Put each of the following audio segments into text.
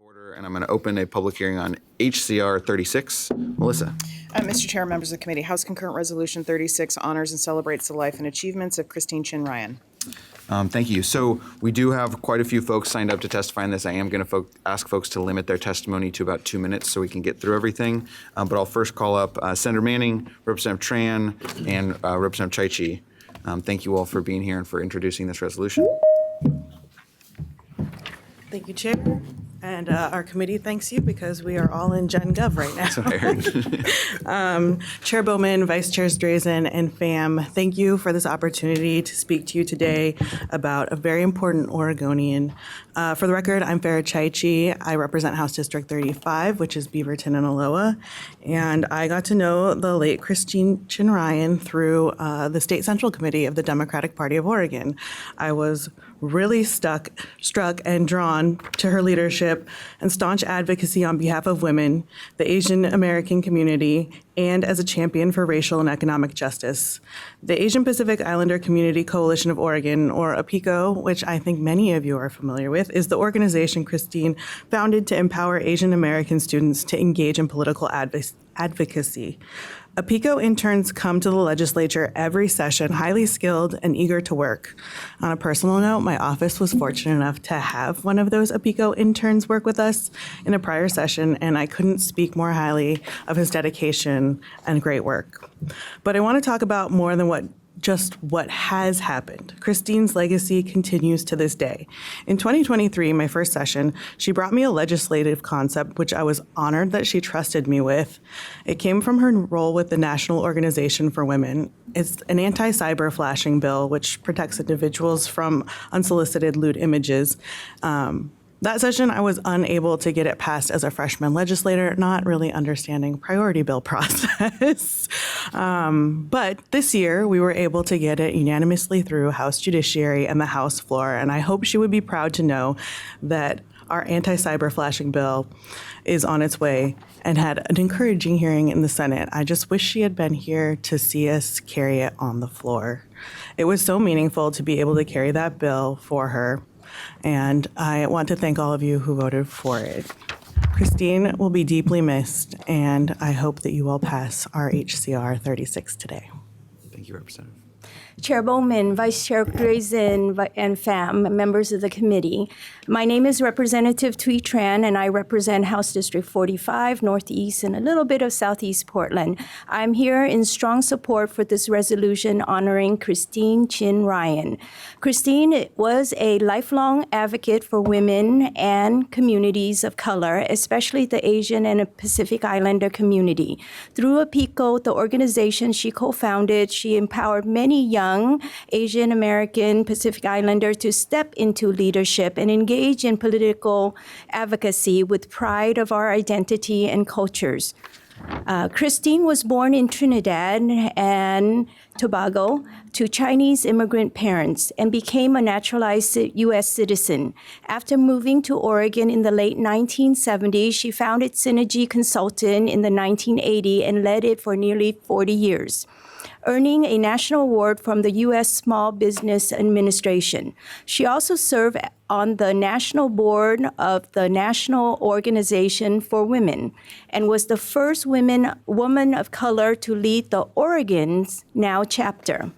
Order, and I'm going to open a public hearing on HCR36. Melissa. Mr. Chair, members of the committee, House Concurrent Resolution 36 honors and celebrates the life and achievements of Christine Chin Ryan. Thank you. So we do have quite a few folks signed up to testify in this. I am going to ask folks to limit their testimony to about 2 minutes so we can get through everything. But I'll first call up Senator Manning, Representative Tran, and Representative Chai-Chi. Thank you all for being here and for introducing this resolution. Thank you, Chair. And our committee thanks you because we are all in Gen Gov right now. That's what I heard. Chair Bowman, Vice Chairs Drazen, and FAM, thank you for this opportunity to speak to you today about a very important Oregonian. For the record, I'm Farah Chai-Chi. I represent House District 35, which is Beaverton and Aloha. And I got to know the late Christine Chin Ryan through the State Central Committee of the Democratic Party of Oregon. I was really struck and drawn to her leadership and staunch advocacy on behalf of women, the Asian American community, and as a champion for racial and economic justice. The Asian Pacific Islander Community Coalition of Oregon, or APICO, which I think many of you are familiar with, is the organization Christine founded to empower Asian American students to engage in political advocacy. APICO interns come to the legislature every session, highly skilled and eager to work. On a personal note, my office was fortunate enough to have one of those APICO interns work with us in a prior session, and I couldn't speak more highly of his dedication and great work. But I want to talk about more than what has happened. Christine's legacy continues to this day. In 2023, my first session, she brought me a legislative concept which I was honored that she trusted me with. It came from her role with the National Organization for Women. It's an anti-cyber flashing bill which protects individuals from unsolicited lewd images. That session, I was unable to get it passed as a freshman legislator, not really understanding priority bill process. But this year, we were able to get it unanimously through House Judiciary and the House floor, and I hope she would be proud to know that our anti-cyber flashing bill is on its way and had an encouraging hearing in the Senate. I just wish she had been here to see us carry it on the floor. It was so meaningful to be able to carry that bill for her. And I want to thank all of you who voted for it. Christine will be deeply missed, and I hope that you will pass our HCR 36 today. Thank you, Representative. Chair Bowman, Vice Chair Drazen, and FAM, members of the committee. My name is Representative Thuy Tran, and I represent House District 45, Northeast, and a little bit of Southeast Portland. I'm here in strong support for this resolution honoring Christine Chin Ryan. Christine was a lifelong advocate for women and communities of color, especially the Asian and Pacific Islander community. Through APICO, the organization she co-founded, she empowered many young Asian American Pacific Islander to step into leadership and engage in political advocacy with pride of our identity and cultures. Christine was born in Trinidad and Tobago to Chinese immigrant parents and became a naturalized U.S. citizen. After moving to Oregon in the late 1970s, she founded Synergy Consultant in the 1980s and led it for nearly 40 years. Earning a national award from the U.S. Small Business Administration. She also served on the national board of the National Organization for Women and was the first woman of color to lead the Oregon's Now chapter.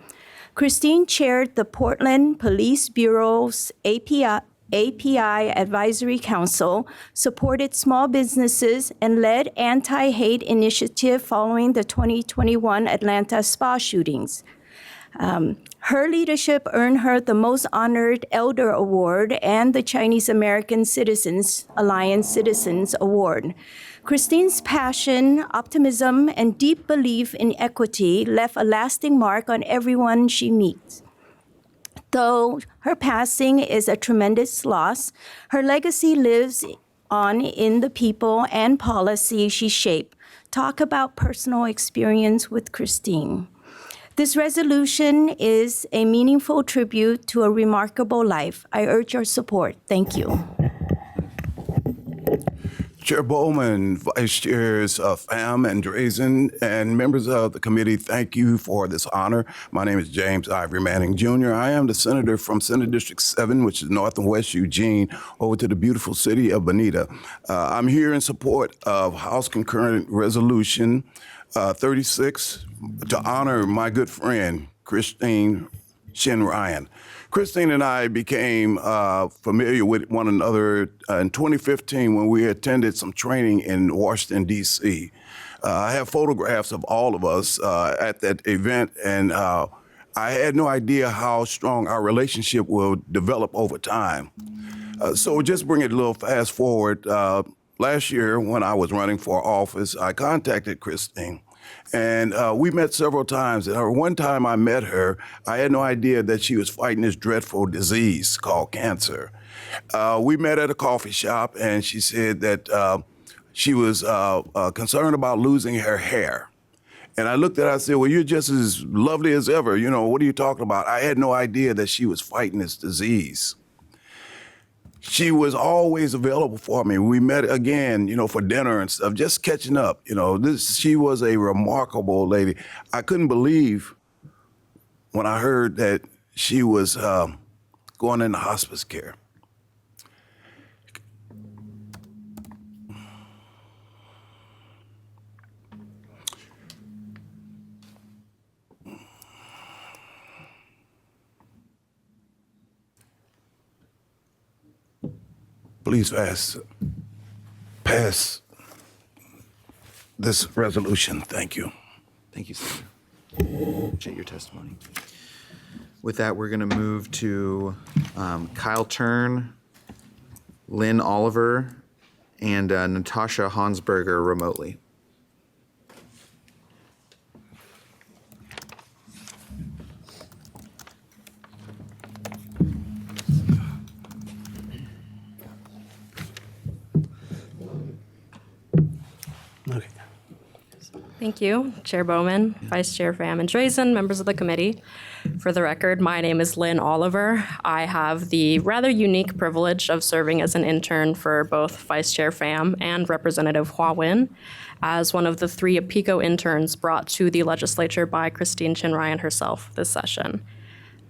Christine chaired the Portland Police Bureau's API Advisory Council, supported small businesses, and led anti-hate initiative following the 2021 Atlanta spa shootings. Her leadership earned her the Most Honored Elder Award and the Chinese American Citizens Alliance Citizens Award. Christine's passion, optimism, and deep belief in equity left a lasting mark on everyone she meets. Though her passing is a tremendous loss, her legacy lives on in the people and policy she shaped. Talk about personal experience with Christine. This resolution is a meaningful tribute to a remarkable life. I urge your support. Thank you. Chair Bowman, Vice Chairs Pham and Drazen, and members of the committee, thank you for this honor. My name is James Ivory Manning Jr. I am the senator from Senate District 7, which is North and West Eugene, over to the beautiful city of Bonita. I'm here in support of House Concurrent Resolution 36 to honor my good friend, Christine Shin Ryan. Christine and I became familiar with one another in 2015 when we attended some training in Washington, D.C. I have photographs of all of us at that event, and I had no idea how strong our relationship will develop over time. So just bring it a little fast forward. Last year, when I was running for office, I contacted Christine. And we met several times. And one time I met her, I had no idea that she was fighting this dreadful disease called cancer. We met at a coffee shop, and she said that she was concerned about losing her hair. And I looked at her, I said, well, you're just as lovely as ever. You know, what are you talking about? I had no idea that she was fighting this disease. She was always available for me. We met again, for dinner and stuff, just catching up. She was a remarkable lady. I couldn't believe when I heard that she was going into hospice care. Please pass this resolution. Thank you. Thank you, Senator. Appreciate your testimony. With that, we're going to move to Kyle Tern, Lynn Oliver, and Natasha Hansberger remotely. Okay. Thank you, Chair Bowman, Vice Chair Pham and Drazen, members of the committee. For the record, my name is Lynn Oliver. I have the rather unique privilege of serving as an intern for both Vice Chair Pham and Representative Hua Win as one of the 3 APICO interns brought to the legislature by Christine Shin Ryan herself this session.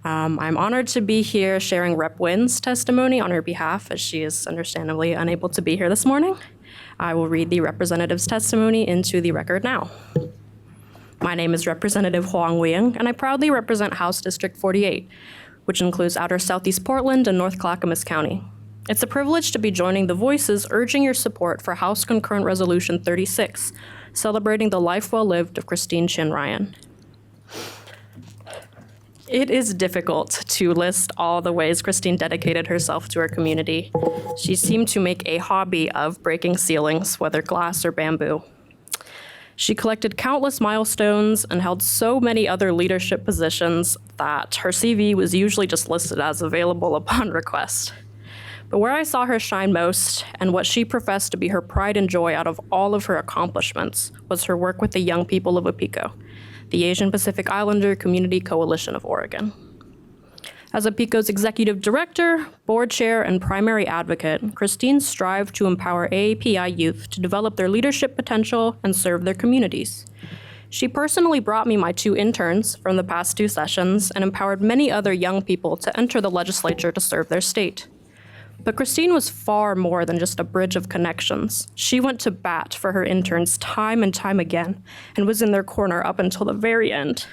I'm honored to be here sharing Rep. Win's testimony on her behalf, as she is understandably unable to be here this morning. I will read the representative's testimony into the record now. My name is Representative Huang Weing, and I proudly represent House District 48, which includes outer Southeast Portland and North Clackamas County. It's a privilege to be joining the voices urging your support for House Concurrent Resolution 36, celebrating the life well lived of Christine Shin Ryan. It is difficult to list all the ways Christine dedicated herself to her community. She seemed to make a hobby of breaking ceilings, whether glass or bamboo. She collected countless milestones and held so many other leadership positions that her CV was usually just listed as available upon request. But where I saw her shine most, and what she professed to be her pride and joy out of all of her accomplishments, was her work with the young people of APICO, the Asian Pacific Islander Community Coalition of Oregon. As APICO's executive director, board chair, and primary advocate, Christine strived to empower AAPI youth to develop their leadership potential and serve their communities. She personally brought me my 2 interns from the past 2 sessions and empowered many other young people to enter the legislature to serve their state. But Christine was far more than just a bridge of connections. She went to bat for her interns time and time again and was in their corner up until the very end.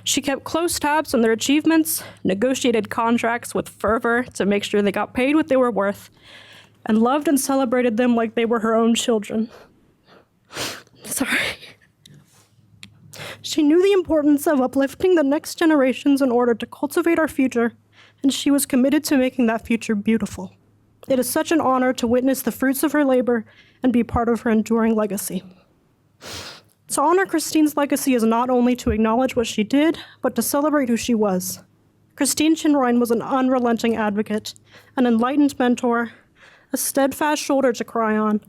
She kept close tabs on their achievements, negotiated contracts with fervor to make sure they got paid what they were worth, and loved and celebrated them like they were her own children. Sorry. She knew the importance of uplifting the next generations in order to cultivate our future, and she was committed to making that future beautiful. It is such an honor to witness the fruits of her labor and be part of her enduring legacy. To honor Christine's legacy is not only to acknowledge what she did, but to celebrate who she was. Christine Shin Ryan was an unrelenting advocate, an enlightened mentor, a steadfast shoulder to cry on,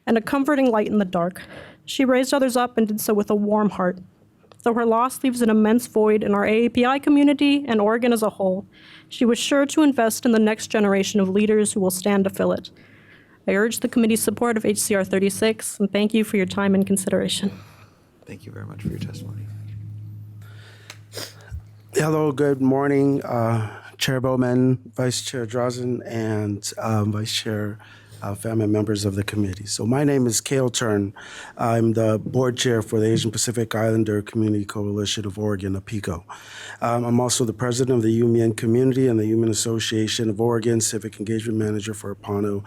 and a comforting light in the dark. She raised others up and did so with a warm heart. Though her loss leaves an immense void in our AAPI community and Oregon as a whole, she was sure to invest in the next generation of leaders who will stand to fill it. I urge the committee's support of HCR 36, and thank you for your time and consideration. Thank you very much for your testimony. Hello, good morning, Chair Bowman, Vice Chair Drazen, and Vice Chair Pham and members of the committee. So my name is Cale Turn. I'm the board chair for the Asian Pacific Islander Community Coalition of Oregon, APICO. I'm also the president of the UMN community and the Human Association of Oregon, civic engagement manager for Apano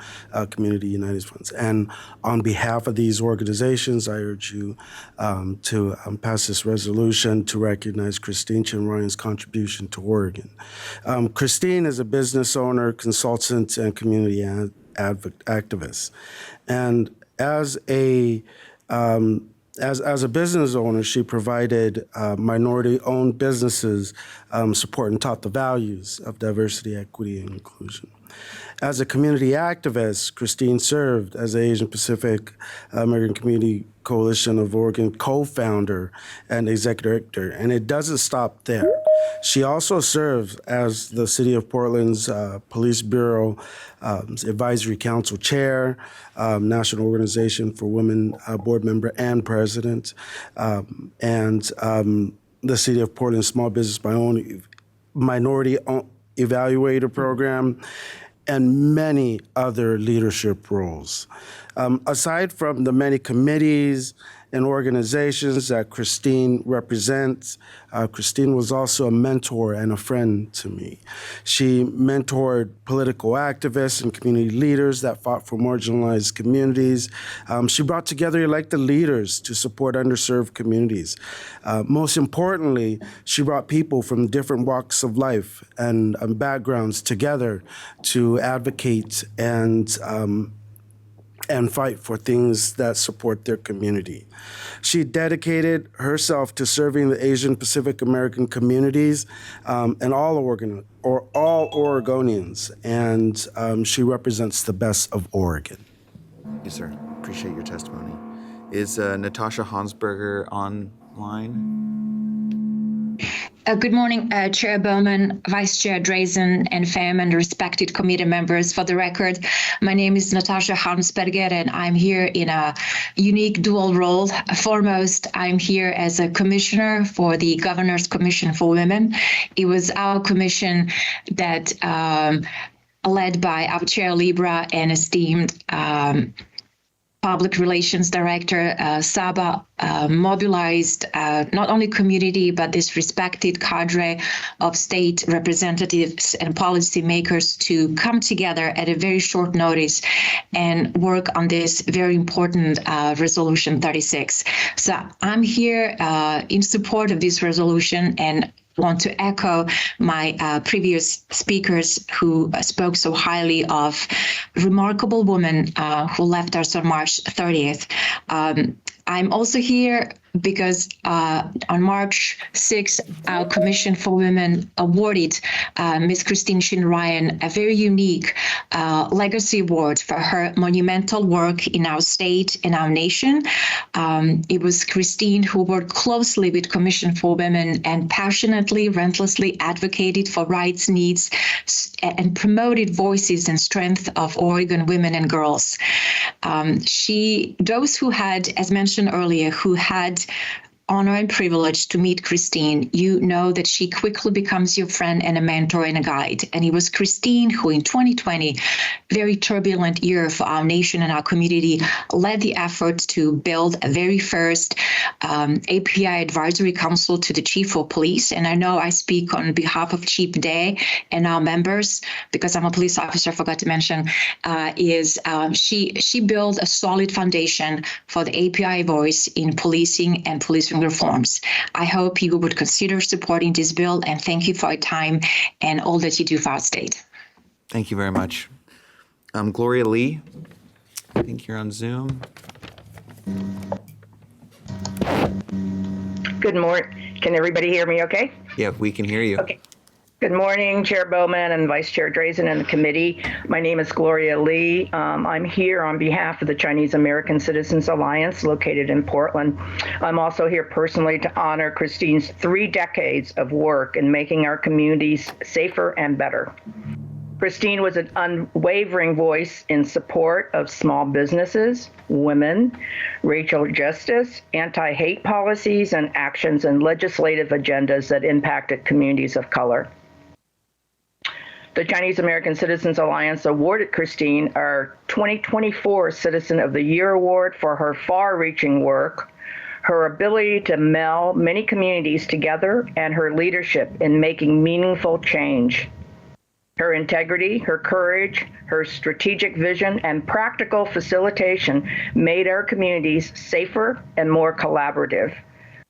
Community United Funds. And on behalf of these organizations, I urge you to pass this resolution to recognize Christine Chin Ryan's contribution to Oregon. Christine is a business owner, consultant, and community activist. And as a business owner, she provided minority-owned businesses support and taught the values of diversity, equity, and inclusion. As a community activist, Christine served as the Asian Pacific American Community Coalition of Oregon co-founder and executive director, and it doesn't stop there. She also serves as the City of Portland's Police Bureau Advisory Council Chair, National Organization for Women Board Member and President, and the City of Portland Small Business Minority Evaluator Program, and many other leadership roles. Aside from the many committees and organizations that Christine represents, Christine was also a mentor and a friend to me. She mentored political activists and community leaders that fought for marginalized communities. She brought together elected leaders to support underserved communities. Most importantly, she brought people from different walks of life and backgrounds together to advocate and fight for things that support their community. She dedicated herself to serving the Asian Pacific American communities and all Oregonians, and she represents the best of Oregon. Yes, sir. Appreciate your testimony. Is Natasha Hansberger online? Good morning, Chair Bowman, Vice Chair Drazen, and Pham, and respected committee members. For the record, my name is Natasha Hansberger, and I'm here in a unique dual role. Foremost, I'm here as a commissioner for the Governor's Commission for Women. It was our commission that, led by our Chair Libra and esteemed Public Relations Director Saba, mobilized not only community, but this respected cadre of state representatives and policymakers to come together at a very short notice and work on this very important Resolution 36. So I'm here in support of this resolution and want to echo my previous speakers who spoke so highly of remarkable women who left us on March 30th. I'm also here because on March 6th, our Commission for Women awarded Ms. Christine Chin Ryan a very unique legacy award for her monumental work in our state and our nation. It was Christine who worked closely with Commission for Women and passionately, relentlessly advocated for rights, needs, and promoted voices and strength of Oregon women and girls. Those who had, as mentioned earlier, who had honor and privilege to meet Christine, you know that she quickly becomes your friend and a mentor and a guide. And it was Christine who in 2020, very turbulent year for our nation and our community, led the effort to build a very first API Advisory Council to the Chief of Police. And I know I speak on behalf of Chief Day and our members, because I'm a police officer, I forgot to mention, she built a solid foundation for the API voice in policing and policing reforms. I hope you would consider supporting this bill, and thank you for your time and all that you do for our state. Thank you very much. Gloria Lee, I think you're on Zoom. Good morning. Can everybody hear me okay? Yeah, we can hear you. Okay. Good morning, Chair Bowman and Vice Chair Drazen and the committee. My name is Gloria Lee. I'm here on behalf of the Chinese American Citizens Alliance located in Portland. I'm also here personally to honor Christine's 3 decades of work in making our communities safer and better. Christine was an unwavering voice in support of small businesses, women, racial justice, anti-hate policies, and actions and legislative agendas that impacted communities of color. The Chinese American Citizens Alliance awarded Christine our 2024 Citizen of the Year Award for her far-reaching work, her ability to meld many communities together, and her leadership in making meaningful change. Her integrity, her courage, her strategic vision, and practical facilitation made our communities safer and more collaborative.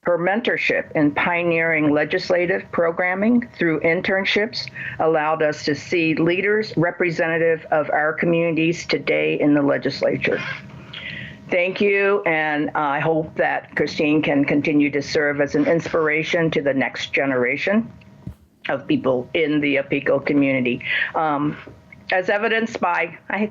Her mentorship in pioneering legislative programming through internships allowed us to see leaders representative of our communities today in the legislature. Thank you, and I hope that Christine can continue to serve as an inspiration to the next generation of people in the APICO community. As evidenced by, I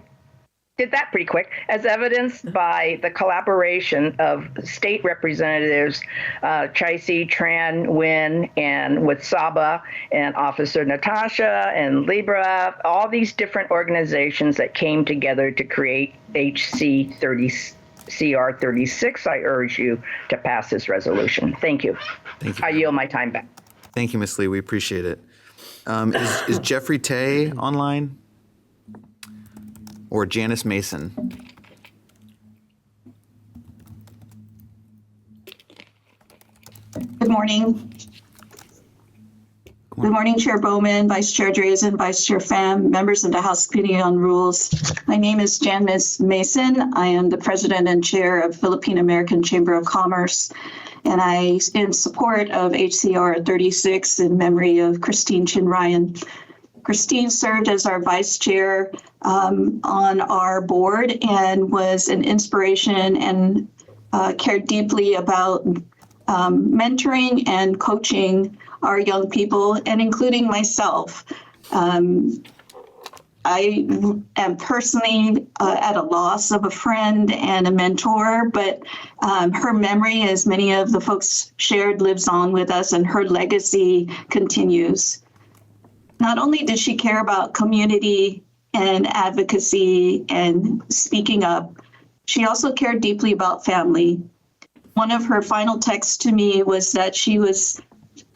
did that pretty quick, as evidenced by the collaboration of state representatives, Chai-Si, Tran, Nguyen, and with Saba, and Officer Natasha, and Libra, all these different organizations that came together to create HCR36, I urge you to pass this resolution. Thank you. Thank you. I yield my time back. Thank you, Ms. Lee. We appreciate it. Is Jeffrey Tay online? Or Janice Mason? Good morning. Good morning, Chair Bowman, Vice Chair Drazen, Vice Chair Pham, members of the House Committee on Rules. My name is Janice Mason. I am the President and Chair of Philippine American Chamber of Commerce, and I in support of HCR 36 in memory of Christine Chin Ryan. Christine served as our vice chair on our board and was an inspiration and cared deeply about mentoring and coaching our young people, and including myself. I am personally at a loss of a friend and a mentor, but her memory, as many of the folks shared, lives on with us, and her legacy continues. Not only did she care about community and advocacy and speaking up, she also cared deeply about family. One of her final texts to me was that she was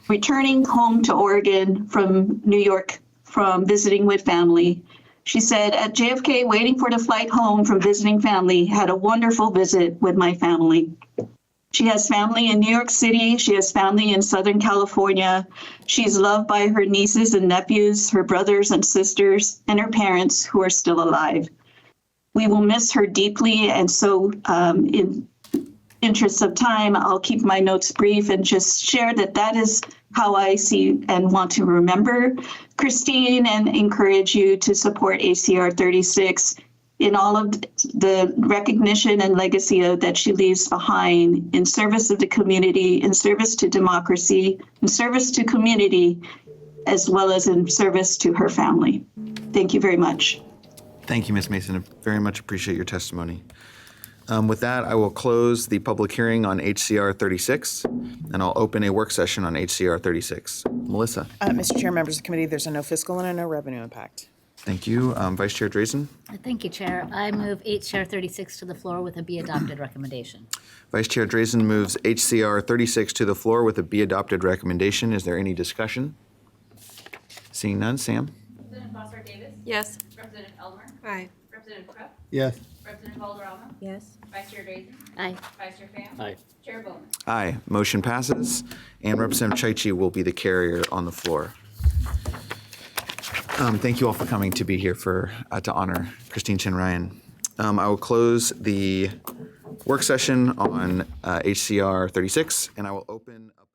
returning home to Oregon from New York from visiting with family. She said, at JFK, waiting for the flight home from visiting family, had a wonderful visit with my family. She has family in New York City. She has family in Southern California. She's loved by her nieces and nephews, her brothers and sisters, and her parents who are still alive. We will miss her deeply, and so in interest of time, I'll keep my notes brief and just share that that is how I see and want to remember Christine, and encourage you to support HCR 36 in all of the recognition and legacy that she leaves behind in service of the community, in service to democracy, in service to community, as well as in service to her family. Thank you very much. Thank you, Ms. Mason. I very much appreciate your testimony. With that, I will close the public hearing on HCR 36, and I'll open a work session on HCR 36. Melissa. Mr. Chair, members of the committee, there's a no fiscal and a no revenue impact. Thank you. Vice Chair Drazen. Thank you, Chair. I move HCR 36 to the floor with a be adopted recommendation. Vice Chair Drazen moves HCR 36 to the floor with a be adopted recommendation. Is there any discussion? Seeing none, Sam? Representative Foster Davis? Yes. Representative Elmer? Aye. Representative Krupp? Yes. Representative Valderrama? Yes. Vice Chair Drazen? Aye. Vice Chair Pham? Aye. Chair Bowman? Aye. Motion passes, and Representative Chaichi will be the carrier on the floor. Thank you all for coming to be here to honor Christine Chin Ryan. I will close the work session on HCR 36, and I will open up